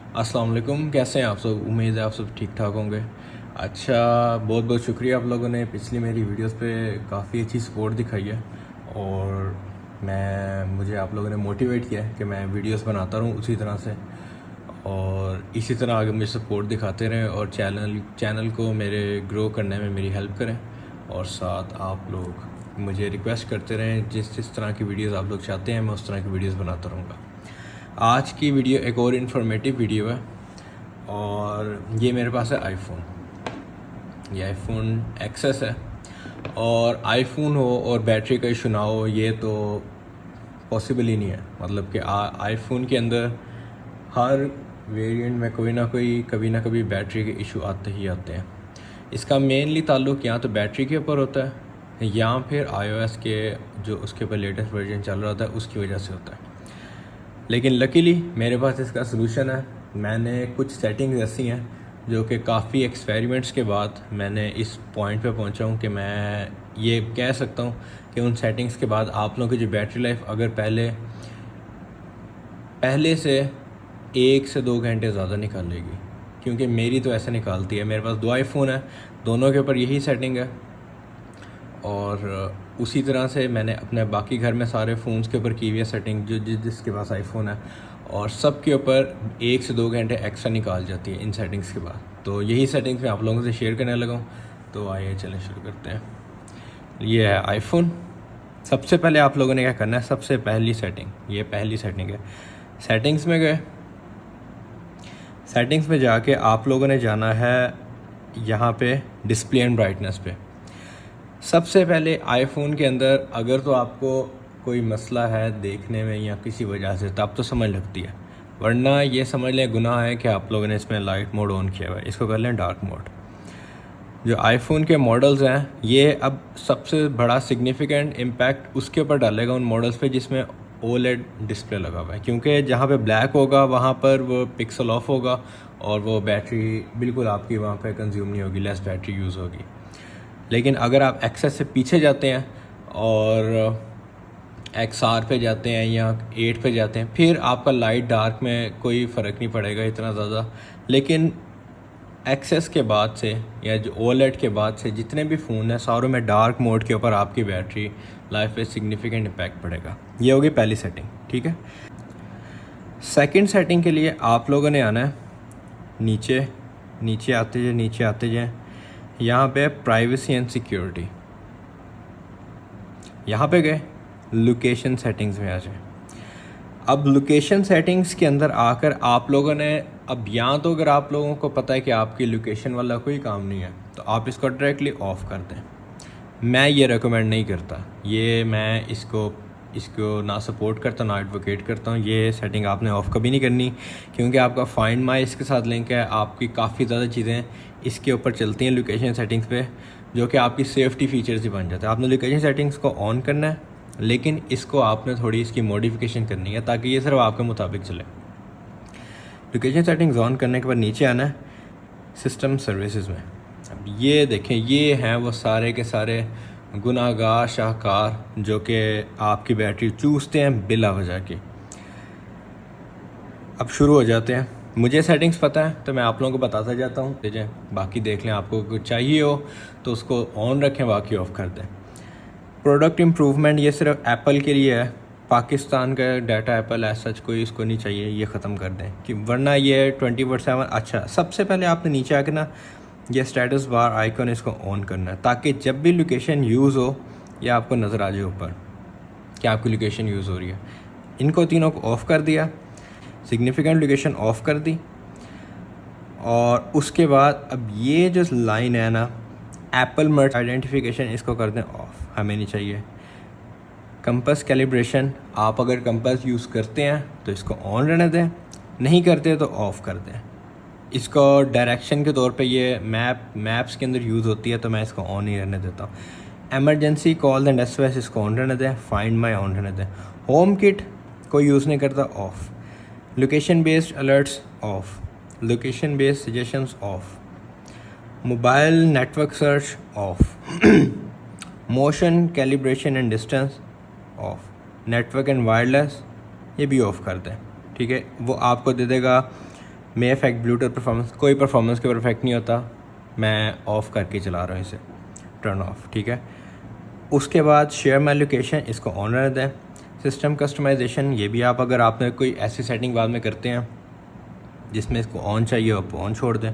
अस्सलाम वालेकुम, कैसे हैं आप सब। उम्मीद है आप सब ठीक ठाक होंगे। अच्छा, बहुत बहुत शुक्रिया आप लोगों ने पिछली मेरी वीडियोस पे काफ़ी अच्छी सपोर्ट दिखाई है और मुझे आप लोगों ने मोटिवेट किया है कि मैं वीडियोस बनाता रहूँ उसी तरह से, और इसी तरह आगे मुझे सपोर्ट दिखाते रहें और चैनल को मेरे ग्रो करने में मेरी हेल्प करें। और साथ आप लोग मुझे रिक्वेस्ट करते रहें, जिस जिस तरह की वीडियोस आप लोग चाहते हैं मैं उस तरह की वीडियोस बनाता रहूँगा। आज की वीडियो एक और इन्फॉर्मेटिव वीडियो है और ये मेरे पास है आईफोन। ये आईफोन एक्सेस है और आईफोन हो और बैटरी का इशू ना हो, ये तो पॉसिबल ही नहीं है। मतलब कि आईफोन के अंदर हर वेरिएंट में कोई ना कोई कभी ना कभी बैटरी के इशू आते ही आते हैं। इसका मेनली ताल्लुक या तो बैटरी के ऊपर होता है या फिर iOS के जो उसके ऊपर लेटेस्ट वर्जन चल रहा होता है उसकी वजह से होता है। लेकिन लकीली मेरे पास इसका सलूशन है। मैंने कुछ सेटिंग्स ऐसी हैं जो कि काफ़ी एक्सपेरिमेंट्स के बाद मैंने इस पॉइंट पे पहुंचा हूं कि मैं ये कह सकता हूं कि उन सेटिंग्स के बाद आप लोगों की जो बैटरी लाइफ अगर पहले से 1 से 2 घंटे ज़्यादा निकालेगी, क्योंकि मेरी तो ऐसा निकालती है। मेरे पास 2 आईफोन है, दोनों के ऊपर यही सेटिंग है और उसी तरह से मैंने अपने बाकी घर में सारे फ़ोन्स के ऊपर की हुई है सेटिंग, जो जिसके पास आईफोन है, और सब के ऊपर 1 से 2 घंटे एक्स्ट्रा निकाल जाती है इन सेटिंग्स के बाद। तो यही सेटिंग्स मैं आप लोगों से शेयर करने लगा हूँ। तो आइए चलें शुरू करते हैं। ये है आईफोन। सबसे पहले आप लोगों ने क्या करना है, सबसे पहली सेटिंग, ये पहली सेटिंग है। सेटिंग्स में गए, सेटिंग्स में जाके आप लोगों ने जाना है यहाँ पे डिस्प्ले एंड ब्राइटनेस पे। सबसे पहले आईफोन के अंदर अगर तो आपको कोई मसला है देखने में या किसी वजह से, तब तो समझ लगती है, वरना ये समझ लें गुनाह है कि आप लोगों ने इसमें लाइट मोड ऑन किया हुआ है। इसको कर लें डार्क मोड। जो आईफोन के मॉडल्स हैं, ये अब सबसे बड़ा सिग्निफिकेंट इम्पैक्ट उसके ऊपर डालेगा उन मॉडल्स पे जिसमें ओलेड डिस्प्ले लगा हुआ है, क्योंकि जहाँ पे ब्लैक होगा वहाँ पर वो पिक्सल ऑफ होगा और वो बैटरी बिल्कुल आपकी वहाँ पे कंज्यूम नहीं होगी, लेस बैटरी यूज़ होगी। लेकिन अगर आप एक्सेस से पीछे जाते हैं और XR पे जाते हैं या 8 पे जाते हैं, फिर आपका लाइट डार्क में कोई फ़र्क नहीं पड़ेगा इतना ज़्यादा। लेकिन एक्सेस के बाद से या जो ओलेड के बाद से जितने भी फ़ोन हैं सारों में डार्क मोड के ऊपर आपकी बैटरी लाइफ पे सिग्निफिकेंट इम्पैक्ट पड़ेगा। ये होगी पहली सेटिंग, ठीक है। सेकंड सेटिंग के लिए आप लोगों ने आना है नीचे, नीचे आते जाएँ, यहाँ पे प्राइवेसी एंड सिक्योरिटी, यहाँ पे गए, लोकेशन सेटिंग्स में आ जाए। अब लोकेशन सेटिंग्स के अंदर आकर आप लोगों ने, अब यहाँ तो अगर आप लोगों को पता है कि आपकी लोकेशन वाला कोई काम नहीं है तो आप इसको डायरेक्टली ऑफ़ कर दें। मैं ये रेकमेंड नहीं करता, ये मैं इसको ना सपोर्ट करता ना एडवोकेट करता हूँ। ये सेटिंग आपने ऑफ़ कभी नहीं करनी, क्योंकि आपका फाइंड माई इसके साथ लिंक है, आपकी काफ़ी ज़्यादा चीज़ें इसके ऊपर चलती हैं लोकेशन सेटिंग्स पे, जो कि आपकी सेफ्टी फीचर्स ही बन जाते हैं। आपने लोकेशन सेटिंग्स को ऑन करना है, लेकिन इसको आपने थोड़ी इसकी मॉडिफिकेशन करनी है ताकि ये सिर्फ आपके मुताबिक चले। लोकेशन सेटिंग्स ऑन करने के बाद नीचे आना है सिस्टम सर्विसेज में। अब ये देखें, ये हैं वो सारे के सारे गुनाहगार शाहकार जो कि आपकी बैटरी चूसते हैं बिला वजह की। अब शुरू हो जाते हैं। मुझे सेटिंग्स पता है तो मैं आप लोगों को बताता जाता हूँ, ठीक है। बाकी देख लें, आपको कुछ चाहिए हो तो उसको ऑन रखें, बाकी ऑफ़ कर दें। प्रोडक्ट इम्प्रूवमेंट, ये सिर्फ एप्पल के लिए है। पाकिस्तान का डाटा एप्पल ऐसा सच कोई इसको नहीं चाहिए, ये ख़त्म कर दें कि वरना ये 24/7। अच्छा, सबसे पहले आपने नीचे आके ना ये स्टेटस बार आइकन इसको ऑन करना है, ताकि जब भी लोकेशन यूज़ हो या आपको नज़र आ जाए ऊपर कि आपकी लोकेशन यूज़ हो रही है। इनको तीनों को ऑफ़ कर दिया, सिग्निफिकेंट लोकेशन ऑफ़ कर दी, और उसके बाद अब ये जो लाइन है ना एप्पल मर्ज आइडेंटिफिकेशन, इसको कर दें ऑफ़, हमें नहीं चाहिए। कंपास कैलिब्रेशन, आप अगर कंपास यूज़ करते हैं तो इसको ऑन रहने दें, नहीं करते तो ऑफ़ कर दें। इसको डायरेक्शन के तौर पे ये मैप्स के अंदर यूज़ होती है, तो मैं इसको ऑन ही रहने देता हूँ। एमरजेंसी कॉल एंड SOS इसको ऑन रहने दें, फाइंड माई ऑन रहने दें। होम किट कोई यूज़ नहीं करता, of. Location based alerts of, location based suggestions of, mobile network search of, motion calibration and distance of, network and wireless ये भी ऑफ़ कर दें, ठीक है। वो आपको दे देगा मे इफेक्ट ब्लूटूथ परफॉर्मेंस, कोई परफॉर्मेंस के ऊपर इफेक्ट नहीं होता, मैं ऑफ़ करके चला रहा हूँ इसे, टर्न ऑफ, ठीक है। उसके बाद शेयर माई लोकेशन, इसको ऑन रहने दें। सिस्टम कस्टमाइजेशन, ये भी आप अगर आपने कोई ऐसी सेटिंग बाद में करते हैं जिसमें इसको ऑन चाहिए आप ऑन छोड़ दें।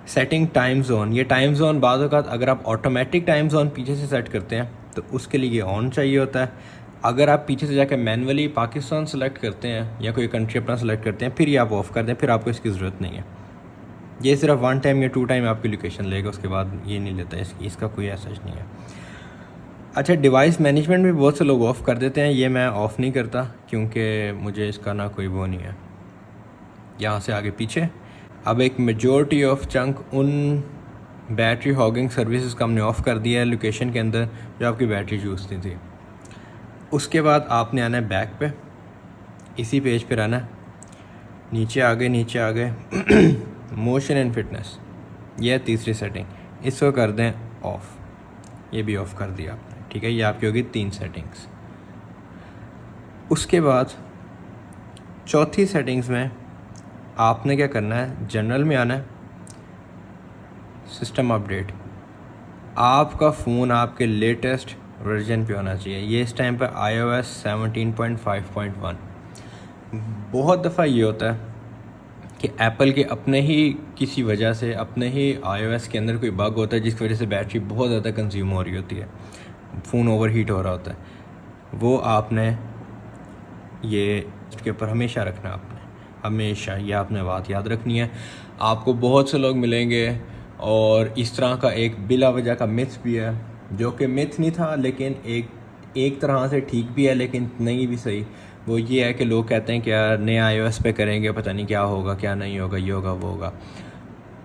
सेटिंग टाइम जोन, ये टाइम जोन बाद औक़ात अगर आप ऑटोमेटिक टाइम जोन पीछे से सेट करते हैं तो उसके लिए ये ऑन चाहिए होता है। अगर आप पीछे से जाकर मैनुअली पाकिस्तान सेलेक्ट करते हैं या कोई कंट्री अपना सेलेक्ट करते हैं फिर ये आप ऑफ़ कर दें, फिर आपको इसकी ज़रूरत नहीं है। ये सिर्फ 1 टाइम या 2 टाइम आपकी लोकेशन लेगा, उसके बाद ये नहीं लेता, इसका कोई ऐसा नहीं है। अच्छा, डिवाइस मैनेजमेंट भी बहुत से लोग ऑफ़ कर देते हैं, ये मैं ऑफ़ नहीं करता क्योंकि मुझे इसका ना कोई वो नहीं है। यहाँ से आगे पीछे अब एक मेजॉरिटी ऑफ चंक उन बैटरी हॉगिंग सर्विसेज का हमने ऑफ़ कर दिया है लोकेशन के अंदर जो आपकी बैटरी यूज़ थी। उसके बाद आपने आना है बैक पे, इसी पेज पर आना है, नीचे आ गए मोशन एंड फिटनेस, यह तीसरी सेटिंग, इसको कर दें ऑफ़, ये भी ऑफ़ कर दिया आपने, ठीक है। ये आपकी होगी 3 सेटिंग्स। उसके बाद चौथी सेटिंग्स में आपने क्या करना है, जनरल में आना है, सिस्टम अपडेट, आपका फ़ोन आपके लेटेस्ट वर्जन पे होना चाहिए। ये इस टाइम पर iOS 17.5.1। बहुत दफ़ा ये होता है कि एप्पल के अपने ही किसी वजह से अपने ही iOS के अंदर कोई बग होता है जिसकी वजह से बैटरी बहुत ज़्यादा कंज्यूम हो रही होती है, फ़ोन ओवरहीट हो रहा होता है। वो आपने ये इसके ऊपर हमेशा रखना है, आपने हमेशा ये आपने बात याद रखनी है। आपको बहुत से लोग मिलेंगे और इस तरह का एक बिला वजह का मिथ भी है, जो कि मिथ नहीं था लेकिन एक तरह से ठीक भी है लेकिन नहीं भी सही। वो ये है कि लोग कहते हैं कि यार नए iOS पे करेंगे पता नहीं क्या होगा क्या नहीं होगा, ये होगा वो होगा।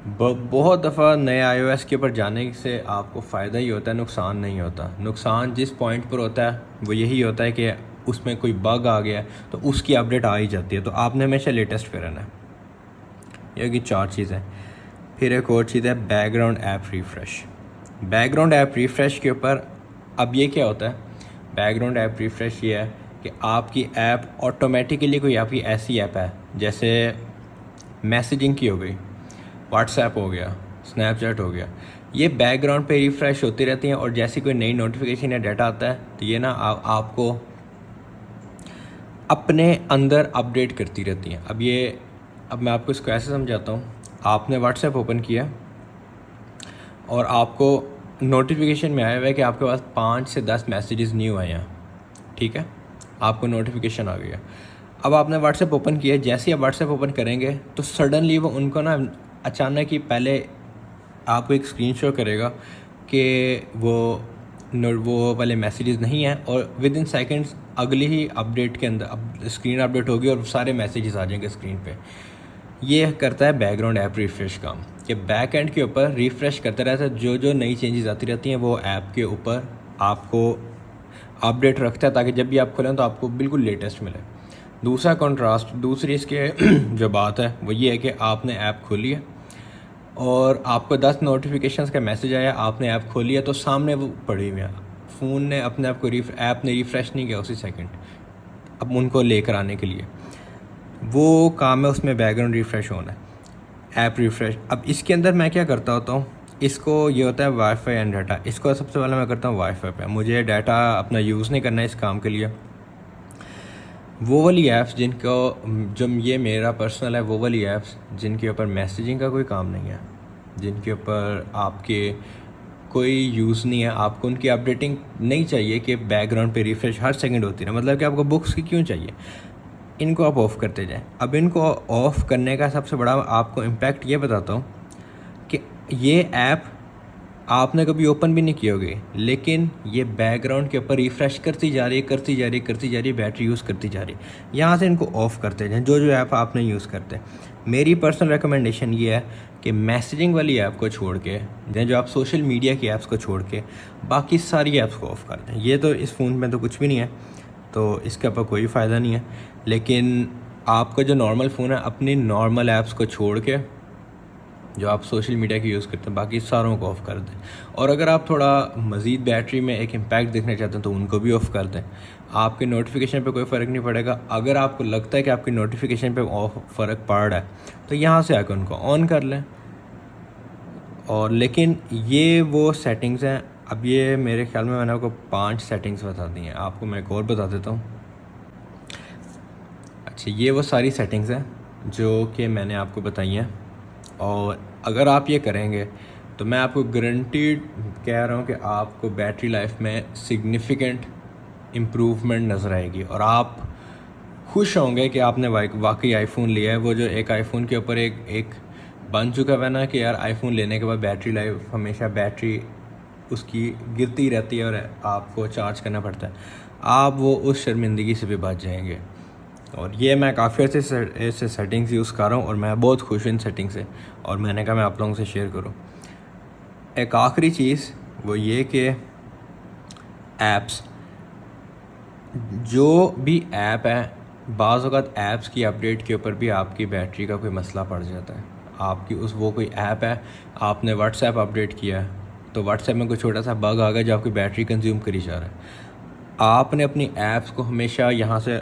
बहुत दफ़ा नए iOS के ऊपर जाने से आपको फ़ायदा ही होता है, नुकसान नहीं होता। नुकसान जिस पॉइंट पर होता है वो यही होता है कि उसमें कोई बग आ गया तो उसकी अपडेट आ ही जाती है, तो आपने हमेशा लेटेस्ट पे रहना है। ये होगी 4 चीज़ें। फिर एक और चीज़ है background app refresh. Background app refresh के ऊपर अब ये क्या होता है, बैकग्राउंड ऐप रिफ़्रेश ये है कि आपकी ऐप ऑटोमेटिकली, कोई आपकी ऐसी ऐप है जैसे मैसेजिंग की हो गई, व्हाट्सएप हो गया, स्नैपचैट हो गया, ये बैकग्राउंड पे रिफ़्रेश होती रहती हैं और जैसी कोई नई नोटिफिकेशन या डाटा आता है तो ये ना आपको अपने अंदर अपडेट करती रहती हैं। अब मैं आपको इसको ऐसे समझाता हूँ। आपने व्हाट्सएप ओपन किया और आपको नोटिफिकेशन में आया हुआ है कि आपके पास 5 से 10 मैसेजेस न्यू आए हैं, ठीक है, आपको नोटिफिकेशन आ गया। अब आपने व्हाट्सएप ओपन किया, जैसे ही आप व्हाट्सएप ओपन करेंगे तो सडनली वो उनको ना अचानक ही पहले आपको एक स्क्रीन शो करेगा कि वो वाले मैसेजेस नहीं हैं और विद इन सेकेंड्स अगली ही अपडेट के अंदर अब स्क्रीन अपडेट होगी और सारे मैसेजेस आ जाएंगे स्क्रीन पे। ये करता है बैकग्राउंड ऐप रिफ़्रेश काम, कि बैक एंड के ऊपर रिफ़्रेश करता रहता है, जो नई चेंजेस आती रहती हैं वो ऐप के ऊपर आपको अपडेट रखता है ताकि जब भी आप खोलें तो आपको बिल्कुल लेटेस्ट मिले। दूसरा कॉन्ट्रास्ट, दूसरी इसके जो बात है वो ये है कि आपने ऐप खोली है और आपको 10 नोटिफिकेशंस का मैसेज आया, आपने ऐप खोली है तो सामने वो पड़ी हुई है, फ़ोन ने अपने आप को ऐप ने रिफ़्रेश नहीं किया उसी सेकंड, अब उनको लेकर आने के लिए वो काम है, उसमें बैकग्राउंड रिफ़्रेश होना है, ऐप रिफ़्रेश। अब इसके अंदर मैं क्या करता होता हूँ, इसको ये होता है वाईफाई एंड डाटा, इसको सबसे पहले मैं करता हूँ वाईफाई पे, मुझे डाटा अपना यूज़ नहीं करना है इस काम के लिए। वो वाली ऐप्स जो ये मेरा पर्सनल है, वो वाली ऐप्स जिनके ऊपर मैसेजिंग का कोई काम नहीं है, जिनके ऊपर आपके कोई यूज़ नहीं है, आपको उनकी अपडेटिंग नहीं चाहिए कि बैकग्राउंड पे रिफ़्रेश हर सेकंड होती है, मतलब कि आपको बुक्स की क्यों चाहिए, इनको आप ऑफ़ करते जाएं। अब इनको ऑफ़ करने का सबसे बड़ा आपको इम्पैक्ट ये बताता हूँ कि ये ऐप आपने कभी ओपन भी नहीं की होगी लेकिन ये बैकग्राउंड के ऊपर रिफ़्रेश करती जा रही है, बैटरी यूज़ करती जा रही है। यहाँ से इनको ऑफ़ करते जाएं जो ऐप आपने यूज़ करते हैं। मेरी पर्सनल रिकमेंडेशन ये है कि मैसेजिंग वाली ऐप को छोड़ के, जो आप सोशल मीडिया की ऐप्स को छोड़ के बाकी सारी ऐप्स को ऑफ़ कर दें। ये तो इस फ़ोन में तो कुछ भी नहीं है तो इसके ऊपर कोई फ़ायदा नहीं है, लेकिन आपका जो नॉर्मल फ़ोन है अपनी नॉर्मल ऐप्स को छोड़ के जो आप सोशल मीडिया की यूज़ करते हैं बाकी सारों को ऑफ़ कर दें। और अगर आप थोड़ा मज़ीद बैटरी में एक इम्पैक्ट देखना चाहते हैं तो उनको भी ऑफ़ कर दें। आपके नोटिफिकेशन पे कोई फ़र्क नहीं पड़ेगा। अगर आपको लगता है कि आपकी नोटिफिकेशन पे फ़र्क पड़ रहा है तो यहाँ से आकर उनको ऑन कर लें। और लेकिन ये वो सेटिंग्स हैं, अब ये मेरे ख्याल में मैंने आपको 5 सेटिंग्स बता दी हैं, आपको मैं एक और बता देता हूँ। अच्छा, ये वो सारी सेटिंग्स हैं जो कि मैंने आपको बताई हैं, और अगर आप ये करेंगे तो मैं आपको गारंटीड कह रहा हूँ कि आपको बैटरी लाइफ में सिग्निफिकेंट इम्प्रूवमेंट नज़र आएगी और आप खुश होंगे कि आपने वाकई आईफोन लिया है। वो जो एक आईफोन के ऊपर एक बन चुका है ना कि यार आईफोन लेने के बाद बैटरी लाइफ हमेशा बैटरी उसकी गिरती रहती है और आपको चार्ज करना पड़ता है, आप वो उस शर्मिंदगी से भी बच जाएंगे। और ये मैं काफ़ी ऐसे सेटिंग्स यूज़ कर रहा हूँ और मैं बहुत खुश हूँ इन सेटिंग से, और मैंने कहा मैं आप लोगों से शेयर करूँ। एक आखिरी चीज़ वो ये कि ऐप्स, जो भी ऐप है, बाज़ वक़्त ऐप्स की अपडेट के ऊपर भी आपकी बैटरी का कोई मसला पड़ जाता है। आपकी वो कोई ऐप है, आपने व्हाट्सएप अपडेट किया है तो व्हाट्सएप में कोई छोटा सा बग आ गया जो आपकी बैटरी कंज्यूम करी जा रहा है। आपने अपनी ऐप्स को हमेशा यहाँ से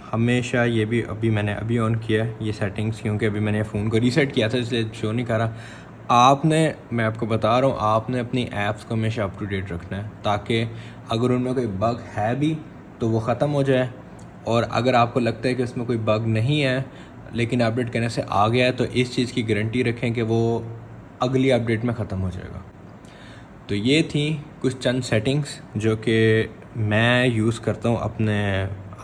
हमेशा, ये भी मैंने ऑन किया है ये सेटिंग्स, क्योंकि अभी मैंने फ़ोन को रीसेट किया था इसलिए शो नहीं कर रहा। मैं आपको बता रहा हूँ, आपने अपनी ऐप्स को हमेशा अप टू डेट रखना है ताकि अगर उनमें कोई बग है भी तो वो ख़त्म हो जाए, और अगर आपको लगता है कि उसमें कोई बग नहीं है लेकिन अपडेट करने से आ गया है तो इस चीज़ की गारंटी रखें कि वो अगली अपडेट में ख़त्म हो जाएगा। तो ये थी कुछ चंद सेटिंग्स जो कि मैं यूज़ करता हूँ अपने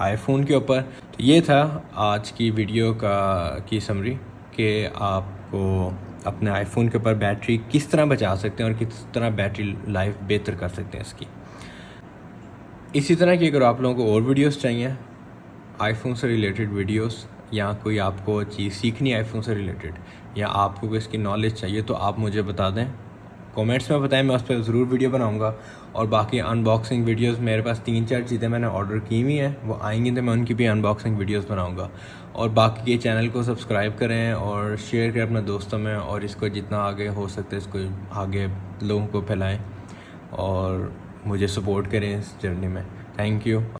आईफोन के ऊपर। तो ये था आज की वीडियो की समरी कि आपको अपने आईफोन के ऊपर बैटरी किस तरह बचा सकते हैं और किस तरह बैटरी लाइफ बेहतर कर सकते हैं इसकी। इसी तरह की अगर आप लोगों को और वीडियोस चाहिए आईफोन से रिलेटेड वीडियोस, या कोई आपको चीज़ सीखनी है आईफोन से रिलेटेड, या आपको कोई इसकी नॉलेज चाहिए तो आप मुझे बता दें, कमेंट्स में बताएं, मैं उस पर ज़रूर वीडियो बनाऊंगा। और बाकी अनबॉक्सिंग वीडियोस मेरे पास 3-4 चीज़ें मैंने ऑर्डर की हुई हैं, वो आएंगी तो मैं उनकी भी अनबॉक्सिंग वीडियोस बनाऊंगा। और बाकी ये चैनल को सब्सक्राइब करें और शेयर करें अपने दोस्तों में, और इसको जितना आगे हो सकता है इसको आगे लोगों को फैलाएँ और मुझे सपोर्ट करें इस जर्नी में। Thank you.